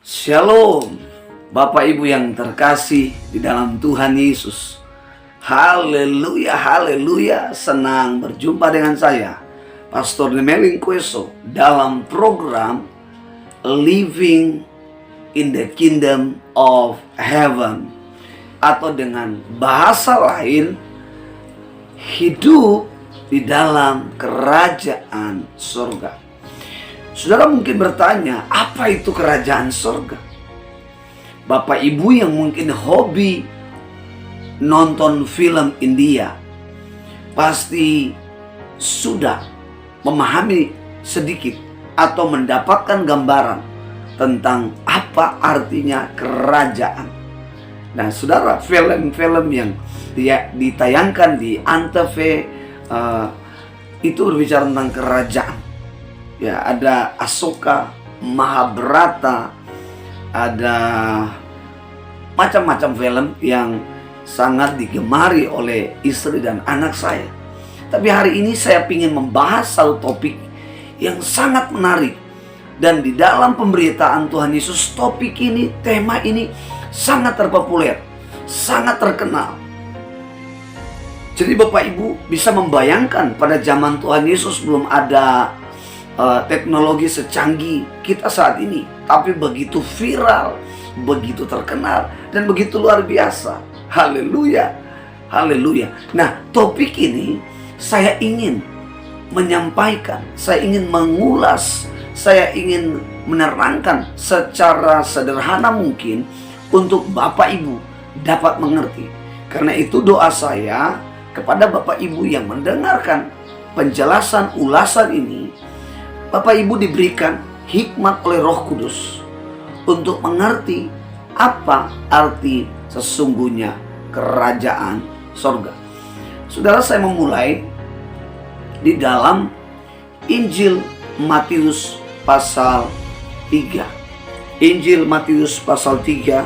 Shalom, Bapak Ibu yang terkasih di dalam Tuhan Yesus. Haleluya, haleluya. Senang berjumpa dengan saya, Pastor Nemeling Kueso, dalam program Living in the Kingdom of Heaven, atau dengan bahasa lain, hidup di dalam kerajaan surga. Saudara mungkin bertanya, apa itu kerajaan surga? Bapak Ibu yang mungkin hobi nonton film India pasti sudah memahami sedikit atau mendapatkan gambaran tentang apa artinya kerajaan. Nah, saudara, film-film yang ditayangkan di Antv itu berbicara tentang kerajaan. Ya, ada Asoka, Mahabharata, ada macam-macam film yang sangat digemari oleh istri dan anak saya. Tapi hari ini saya ingin membahas satu topik yang sangat menarik. Dan di dalam pemberitaan Tuhan Yesus, topik ini, tema ini sangat terpopuler, sangat terkenal. Jadi Bapak Ibu bisa membayangkan pada zaman Tuhan Yesus belum ada teknologi secanggih kita saat ini, tapi begitu viral, begitu terkenal, dan begitu luar biasa. Haleluya, haleluya. Nah, topik ini saya ingin menyampaikan, saya ingin mengulas, saya ingin menerangkan secara sederhana mungkin untuk Bapak Ibu dapat mengerti. Karena itu doa saya kepada Bapak Ibu yang mendengarkan penjelasan ulasan ini, Bapak Ibu diberikan hikmat oleh Roh Kudus untuk mengerti apa arti sesungguhnya kerajaan sorga. Saudara, saya memulai di dalam Injil Matius pasal 3. Injil Matius pasal 3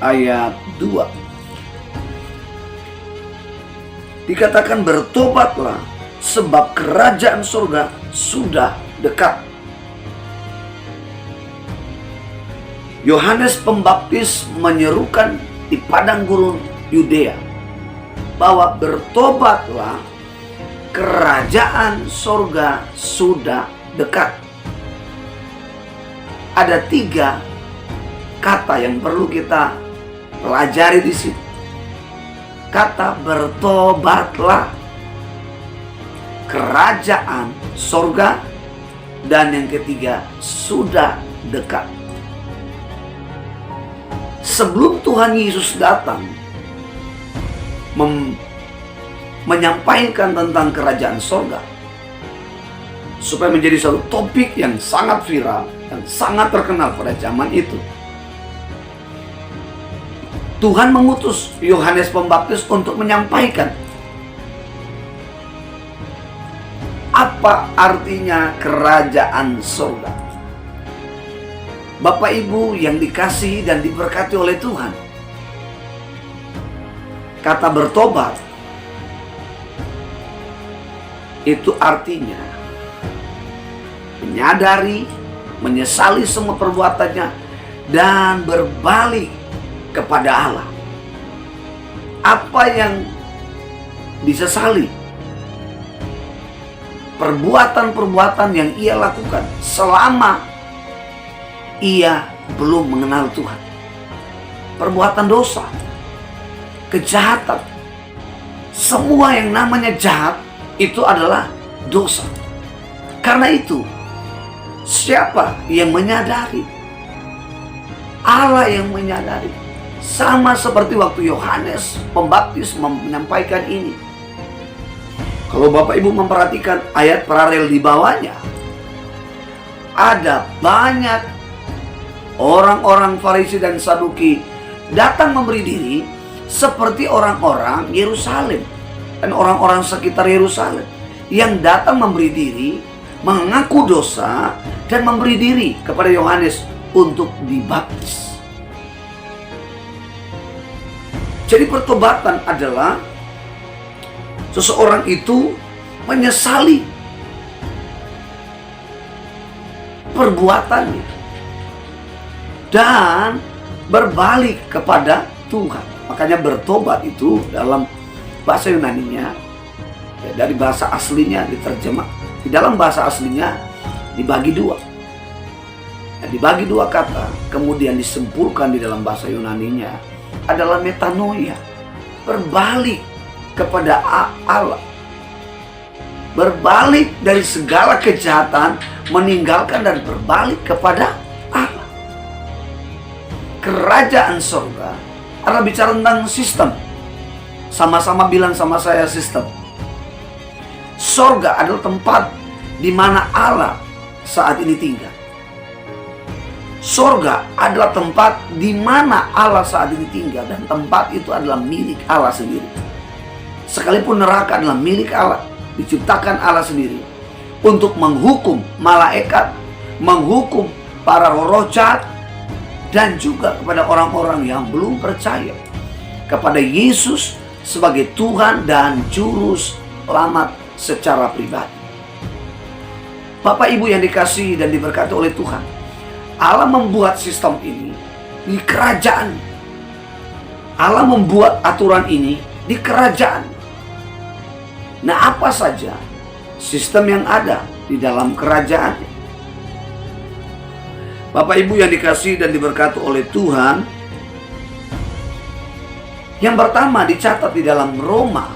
ayat 2. Dikatakan, bertobatlah sebab kerajaan surga sudah dekat. Yohanes Pembaptis menyerukan di padang gurun Yudea bahwa bertobatlah, kerajaan surga sudah dekat. Ada 3 kata yang perlu kita pelajari di sini. Kata bertobatlah, kerajaan surga, dan yang ketiga, sudah dekat. Sebelum Tuhan Yesus datang menyampaikan tentang kerajaan surga, supaya menjadi satu topik yang sangat viral dan sangat terkenal pada zaman itu, Tuhan mengutus Yohanes Pembaptis untuk menyampaikan apa artinya kerajaan surga. Bapak Ibu yang dikasihi dan diberkati oleh Tuhan, kata bertobat itu artinya menyadari, menyesali semua perbuatannya, dan berbalik kepada Allah. Apa yang disesali, perbuatan-perbuatan yang ia lakukan selama ia belum mengenal Tuhan. Perbuatan dosa, kejahatan, semua yang namanya jahat itu adalah dosa. Karena itu, siapa yang menyadari? Allah yang menyadari. Sama seperti waktu Yohanes Pembaptis menyampaikan ini. Kalau Bapak Ibu memperhatikan ayat paralel di bawahnya, ada banyak orang-orang Farisi dan Saduki datang memberi diri seperti orang-orang Yerusalem dan orang-orang sekitar Yerusalem yang datang memberi diri, mengaku dosa, dan memberi diri kepada Yohanes untuk dibaptis. Jadi pertobatan adalah seseorang itu menyesali perbuatannya, dan berbalik kepada Tuhan. Makanya bertobat itu dalam bahasa Yunaninya, dari bahasa aslinya diterjemah, di dalam bahasa aslinya dibagi dua. Dibagi dua kata, kemudian disempurkan di dalam bahasa Yunaninya adalah metanoia, berbalik kepada Allah, berbalik dari segala kejahatan, meninggalkan dan berbalik kepada Allah. Kerajaan surga adalah bicara tentang sistem. Sama-sama bilang sama saya sistem. Surga adalah tempat di mana Allah saat ini tinggal. Surga adalah tempat di mana Allah saat ini tinggal, dan tempat itu adalah milik Allah sendiri. Sekalipun neraka adalah milik Allah, diciptakan Allah sendiri untuk menghukum malaikat, menghukum para roh jahat, dan juga kepada orang-orang yang belum percaya kepada Yesus sebagai Tuhan dan Juru Selamat secara pribadi. Bapak Ibu yang dikasihi dan diberkati oleh Tuhan, Allah membuat sistem ini di kerajaan. Allah membuat aturan ini di kerajaan. Nah, apa saja sistem yang ada di dalam kerajaan? Bapak Ibu yang dikasihi dan diberkati oleh Tuhan, yang pertama dicatat di dalam Roma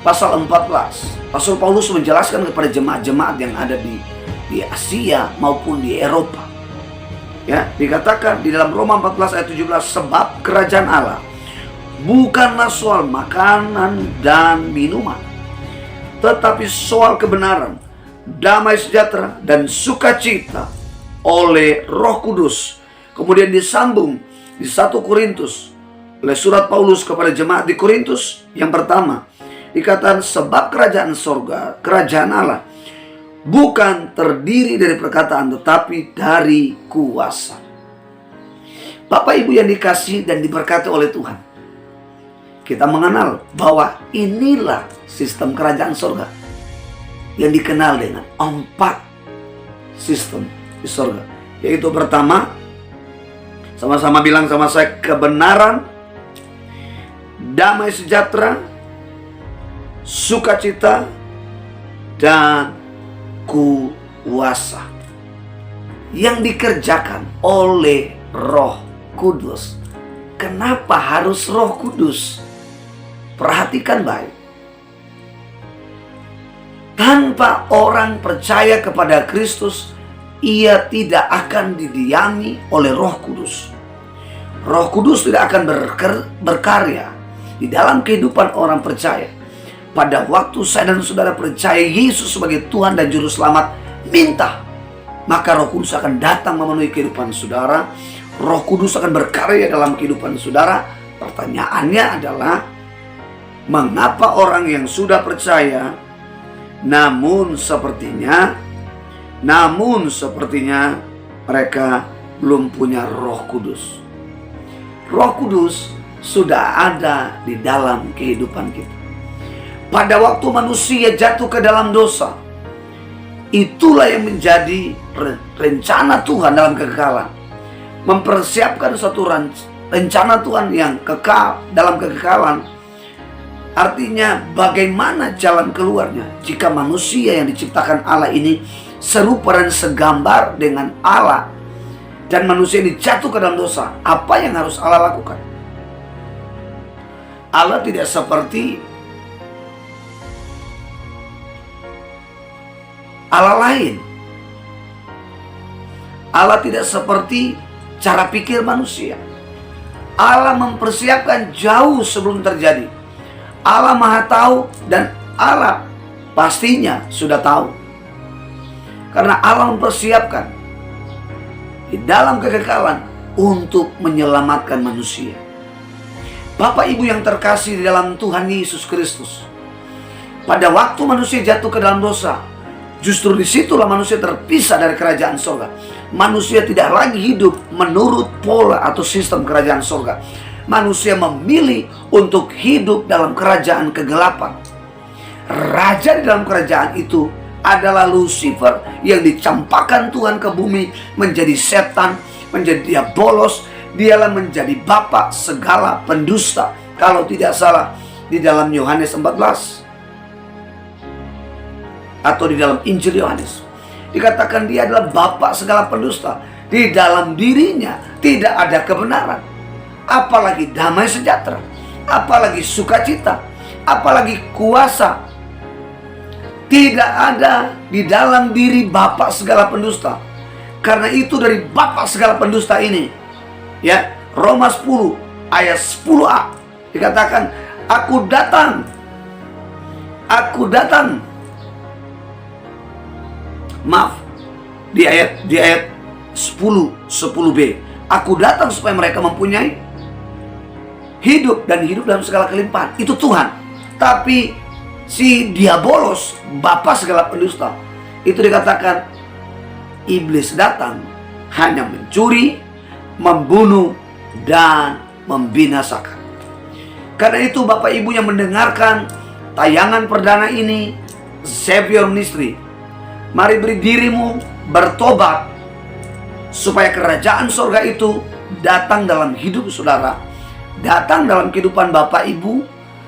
pasal 14. Rasul Paulus menjelaskan kepada jemaat-jemaat yang ada di Asia maupun di Eropa. Ya, dikatakan di dalam Roma 14 ayat 17, sebab kerajaan Allah bukanlah soal makanan dan minuman, tetapi soal kebenaran, damai sejahtera, dan sukacita oleh Roh Kudus. Kemudian disambung di 1 Korintus oleh surat Paulus kepada jemaat di Korintus yang pertama, dikatakan sebab kerajaan surga, kerajaan Allah bukan terdiri dari perkataan, tetapi dari kuasa. Bapak Ibu yang dikasihi dan diberkati oleh Tuhan, kita mengenal bahwa inilah sistem kerajaan surga yang dikenal dengan 4 sistem di surga. Yaitu pertama, sama-sama bilang sama saya, kebenaran, damai sejahtera, sukacita, dan kuasa yang dikerjakan oleh Roh Kudus. Kenapa harus Roh Kudus? Perhatikan baik. Tanpa orang percaya kepada Kristus, ia tidak akan didiami oleh Roh Kudus. Roh Kudus tidak akan berkarya di dalam kehidupan orang percaya. Pada waktu saya dan saudara percaya Yesus sebagai Tuhan dan Juru Selamat, minta, maka Roh Kudus akan datang memenuhi kehidupan saudara. Roh Kudus akan berkarya dalam kehidupan saudara. Pertanyaannya adalah, mengapa orang yang sudah percaya namun sepertinya mereka belum punya Roh Kudus? Roh Kudus sudah ada di dalam kehidupan kita. Pada waktu manusia jatuh ke dalam dosa, itulah yang menjadi rencana Tuhan dalam kekekalan. Mempersiapkan suatu rencana Tuhan yang kekal dalam kekekalan. Artinya bagaimana jalan keluarnya jika manusia yang diciptakan Allah ini serupa dan segambar dengan Allah, dan manusia ini jatuh ke dalam dosa. Apa yang harus Allah lakukan? Allah tidak seperti Allah lain. Allah tidak seperti cara pikir manusia. Allah mempersiapkan jauh sebelum terjadi. Allah Maha Tahu, dan Allah pastinya sudah tahu. Karena Allah mempersiapkan di dalam kekekalan untuk menyelamatkan manusia. Bapak Ibu yang terkasih di dalam Tuhan Yesus Kristus, pada waktu manusia jatuh ke dalam dosa, justru disitulah manusia terpisah dari kerajaan surga. Manusia tidak lagi hidup menurut pola atau sistem kerajaan surga. Manusia memilih untuk hidup dalam kerajaan kegelapan. Raja di dalam kerajaan itu adalah Lucifer yang dicampakkan Tuhan ke bumi menjadi setan, menjadi diabolos. Dialah menjadi bapak segala pendusta. Kalau tidak salah di dalam Yohanes 14 atau di dalam Injil Yohanes dikatakan dia adalah bapak segala pendusta. Di dalam dirinya tidak ada kebenaran, apalagi damai sejahtera, apalagi sukacita, apalagi kuasa. Tidak ada di dalam diri bapak segala pendusta. Karena itu dari bapak segala pendusta ini, ya, Roma 10 ayat 10a dikatakan, aku datang. Maaf, di ayat 10b, aku datang supaya mereka mempunyai hidup dan hidup dalam segala kelimpahan. Itu Tuhan. Tapi si diabolos, bapak segala pendusta, itu dikatakan iblis datang hanya mencuri, membunuh, dan membinasakan. Karena itu Bapak Ibu yang mendengarkan tayangan perdana ini, Savior Ministry, mari beri dirimu bertobat supaya kerajaan surga itu datang dalam hidup saudara, datang dalam kehidupan Bapak Ibu,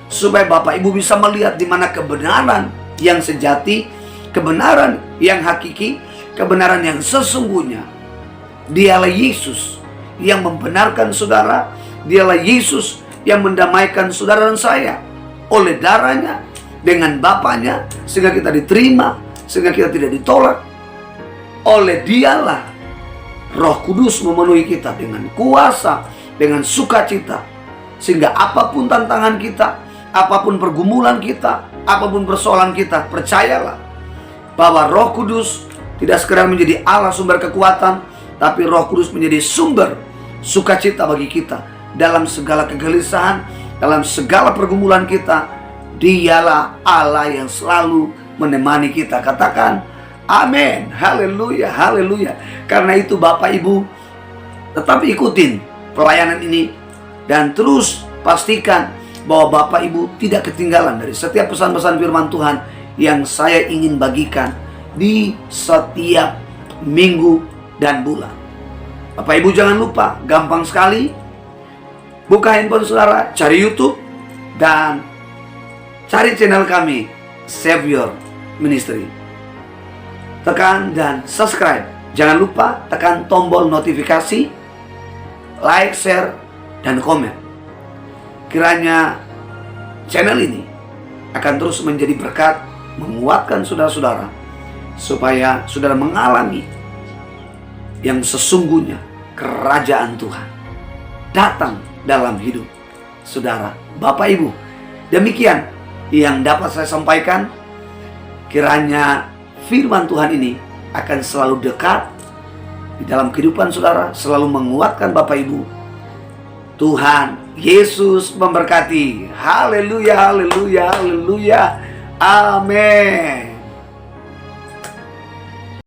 supaya Bapak Ibu bisa melihat di mana kebenaran yang sejati, kebenaran yang hakiki, kebenaran yang sesungguhnya. Dialah Yesus yang membenarkan saudara, dialah Yesus yang mendamaikan saudara dan saya oleh darahnya dengan Bapaknya, sehingga kita diterima, sehingga kita tidak ditolak. Oleh dialah Roh Kudus memenuhi kita dengan kuasa, dengan sukacita, sehingga apapun tantangan kita, apapun pergumulan kita, apapun persoalan kita, percayalah bahwa Roh Kudus tidak sekedar menjadi Allah sumber kekuatan, tapi Roh Kudus menjadi sumber sukacita bagi kita dalam segala kegelisahan, dalam segala pergumulan kita. Dialah Allah yang selalu menemani kita. Katakan amin, haleluya, haleluya. Karena itu Bapak Ibu tetap ikutin pelayanan ini dan terus pastikan bahwa Bapak Ibu tidak ketinggalan dari setiap pesan-pesan firman Tuhan yang saya ingin bagikan di setiap minggu dan bulan. Bapak Ibu jangan lupa, gampang sekali, buka handphone saudara, cari YouTube, dan cari channel kami, Savior Ministry. Tekan dan subscribe. Jangan lupa tekan tombol notifikasi, like, share, dan komen. Kiranya channel ini akan terus menjadi berkat, menguatkan saudara-saudara, supaya saudara mengalami yang sesungguhnya kerajaan Tuhan datang dalam hidup saudara. Bapak Ibu, demikian yang dapat saya sampaikan. Kiranya firman Tuhan ini akan selalu dekat di dalam kehidupan saudara, selalu menguatkan Bapak Ibu. Tuhan Yesus memberkati. Haleluya, haleluya, haleluya. Amin.